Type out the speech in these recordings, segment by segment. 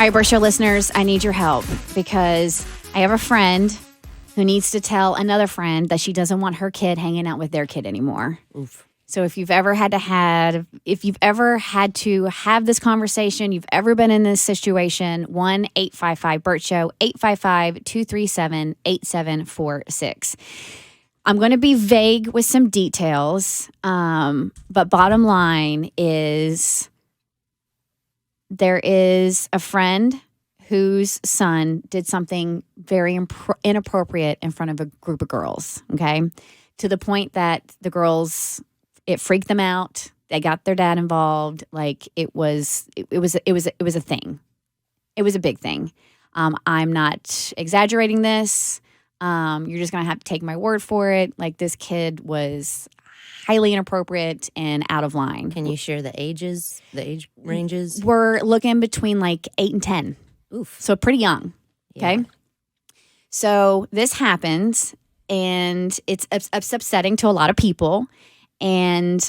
All right, Bert Show listeners, I need your help because I have a friend who needs to tell another friend that she doesn't want her kid hanging out with their kid anymore. Oof. So if you've ever had to have this conversation, you've ever been in this situation, 1-855-BERT-SHOW, 855-237-8746. I'm going to be vague with some details, but bottom line is there is a friend whose son did something very inappropriate in front of a group of girls, okay? To the point that the girls, it freaked them out. They got their dad involved. Like it was a thing. It was a big thing. I'm not exaggerating this. You're just going to have to take my word for it. Like this kid was highly inappropriate and out of line. Can you share the age ranges? We're looking between like 8 and 10. Oof. So pretty young. Okay. Yeah. So this happens and it's upsetting to a lot of people. And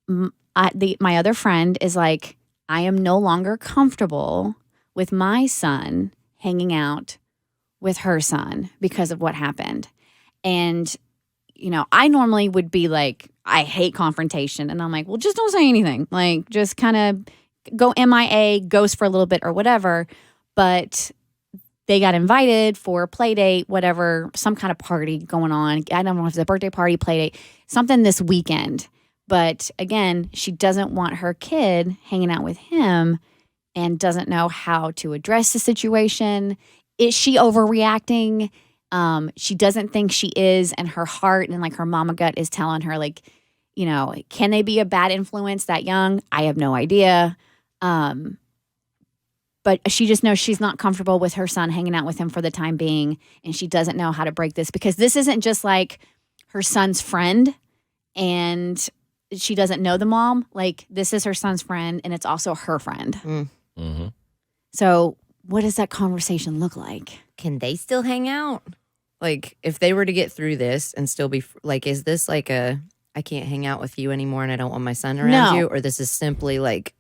my other friend is like, I am no longer comfortable with my son hanging out with her son because of what happened. And, you know, I normally would be like, I hate confrontation. And I'm like, well, just don't say anything. Like, just kind of go MIA, ghost for a little bit or whatever. But they got invited for a play date, whatever, some kind of party going on. I don't know if it's a birthday party, play date, something this weekend. But again, she doesn't want her kid hanging out with him and doesn't know how to address the situation. Is she overreacting? She doesn't think she is, and her heart and like her mama gut is telling her like, you know, can they be a bad influence that young? I have no idea. But she just knows she's not comfortable with her son hanging out with him for the time being. And she doesn't know how to break this because this isn't just like her son's friend and she doesn't know the mom. Like this is her son's friend and it's also her friend. Mm-hmm. So what does that conversation look like? Can they still hang out? Like if they were to get through this and still be like, is this like I can't hang out with you anymore and I don't want my son around you? Or this is simply like,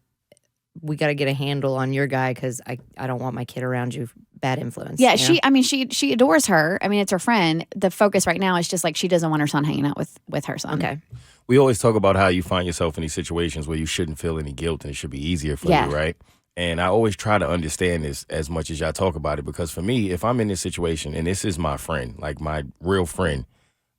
we got to get a handle on your guy because I don't want my kid around you. Bad influence. Yeah, you know? she adores her. I mean, it's her friend. The focus right now is just like she doesn't want her son hanging out with her son. Okay. We always talk about how you find yourself in these situations where you shouldn't feel any guilt and it should be easier for you, right? And I always try to understand this as much as y'all talk about it because for me, if I'm in this situation and this is my friend, like my real friend,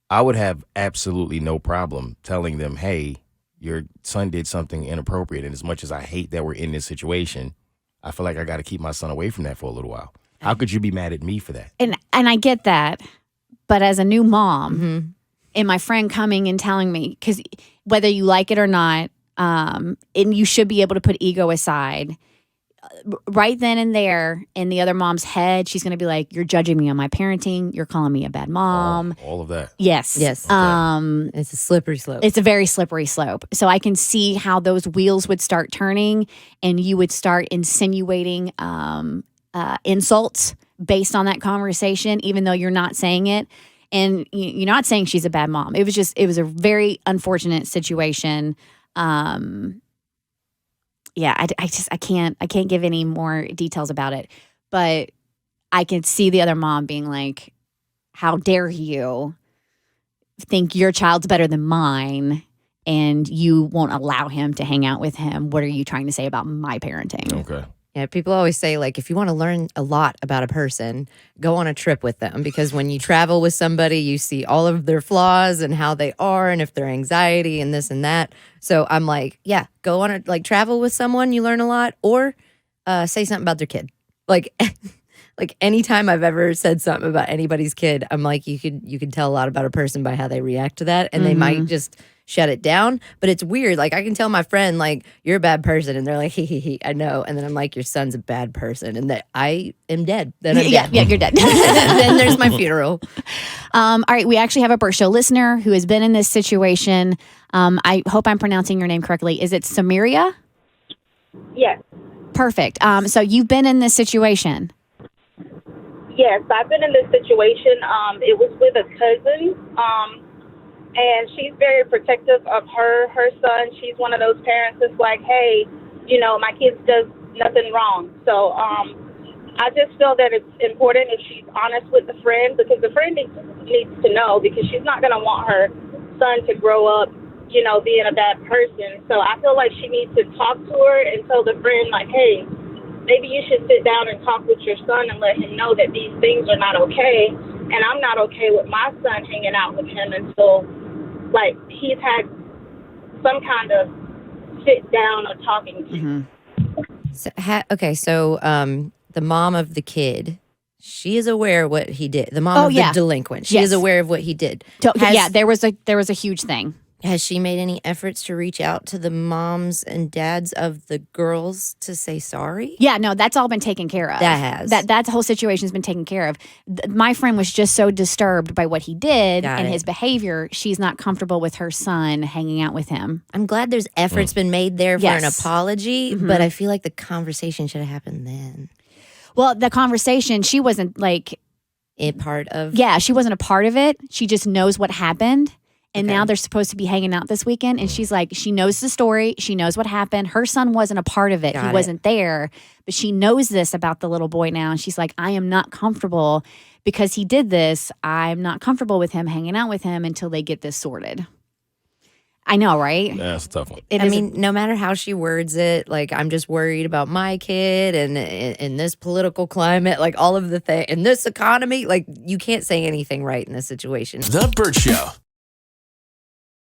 I would have absolutely no problem telling them, hey, your son did something inappropriate. And as much as I hate that we're in this situation, I feel like I got to keep my son away from that for a little while. How could you be mad at me for that? And I get that. But as a new mom and my friend coming and telling me, because whether you like it or not, and you should be able to put ego aside, right then and there in the other mom's head, she's going to be like, you're judging me on my parenting. You're calling me a bad mom. All of that. Yes. Yes. Okay. It's a slippery slope. It's a very slippery slope. So I can see how those wheels would start turning and you would start insinuating insults based on that conversation, even though you're not saying it. And you're not saying she's a bad mom. It was a very unfortunate situation. Yeah, I can't give any more details about it, but I can see the other mom being like, how dare you think your child's better than mine and you won't allow him to hang out with him. What are you trying to say about my parenting? Okay. Yeah, people always say, like, if you want to learn a lot about a person, go on a trip with them. Because when you travel with somebody, you see all of their flaws and how they are and if their anxiety and this and that. So I'm like, yeah, go on a, travel with someone, you learn a lot. Or say something about their kid. Like, like anytime I've ever said something about anybody's kid, I'm like, you could tell a lot about a person by how they react to that. And they might just shut it down. But it's weird. Like I can tell my friend, like, you're a bad person. And they're like, he, I know. And then I'm like, your son's a bad person. And that I am dead. Then I'm dead. Yeah, you're dead. Then there's my funeral. All right. We actually have a Bert Show listener who has been in this situation. I hope I'm pronouncing your name correctly. Is it Samaria? Yes. Perfect. So you've been in this situation. Yes, I've been in this situation. It was with a cousin, and she's very protective of her son. She's one of those parents that's like, hey, my kid does nothing wrong. So I just feel that it's important if she's honest with the friend, because the friend needs to know, because she's not going to want her son to grow up, you know, being a bad person. So I feel like she needs to talk to her and tell the friend, like, hey, maybe you should sit down and talk with your son and let him know that these things are not okay. And I'm not okay with my son hanging out with him until, like, he's had some kind of sit down or talking to. Mm-hmm. So, the mom of the kid, she is aware of what he did. The mom of the delinquent, she is aware of what he did. There was a huge thing. Has she made any efforts to reach out to the moms and dads of the girls to say sorry? Yeah, no, that's all been taken care of. That has. That whole situation has been taken care of. My friend was just so disturbed by what he did his behavior. She's not comfortable with her son hanging out with him. I'm glad there's efforts been made there for an apology, but I feel like the conversation should have happened then. Well, the conversation, she wasn't like a part of. Yeah, she wasn't a part of it. She just knows what happened. And now they're supposed to be hanging out this weekend. And she's like, she knows the story. She knows what happened. Her son wasn't a part of it. He wasn't there. But she knows this about the little boy now. And she's like, I am not comfortable because he did this. I'm not comfortable with him hanging out with him until they get this sorted. I know, right? Yeah, that's a tough one. I mean, no matter how she words it, like, I'm just worried about my kid and in this political climate, like all of the things, in this economy, like, you can't say anything right in this situation. The Bert Show.